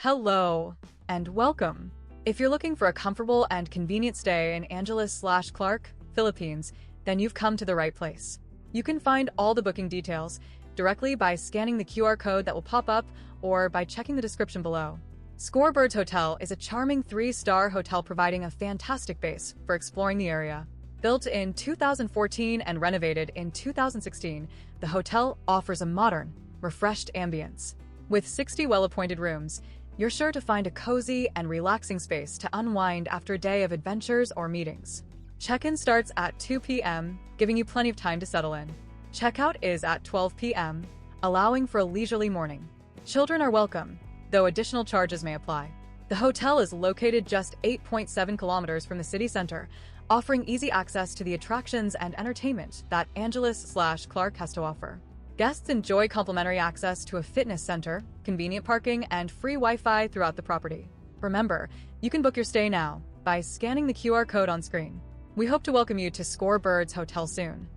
Hello and welcome. If you're looking for a comfortable and convenient stay in Angeles/Clark, Philippines, then you've come to the right place. You can find all the booking details directly by scanning the QR code that will pop up or by checking the description below. Scorebirds Hotel is a charming 3-star hotel providing a fantastic base for exploring the area. Built in 2014 and renovated in 2016, the hotel offers a modern, refreshed ambience. With 60 well-appointed rooms, you're sure to find a cozy and relaxing space to unwind after a day of adventures or meetings. Check-in starts at 2 p.m., giving you plenty of time to settle in. Checkout is at 12 p.m., allowing for a leisurely morning. Children are welcome, though additional charges may apply. The hotel is located just 8.7 kilometers from the city center, offering easy access to the attractions and entertainment that Angeles/Clark has to offer. Guests enjoy complimentary access to a fitness center, convenient parking, and free Wi-Fi throughout the property. Remember, you can book your stay now by scanning the QR code on screen. We hope to welcome you to Scorebirds Hotel soon.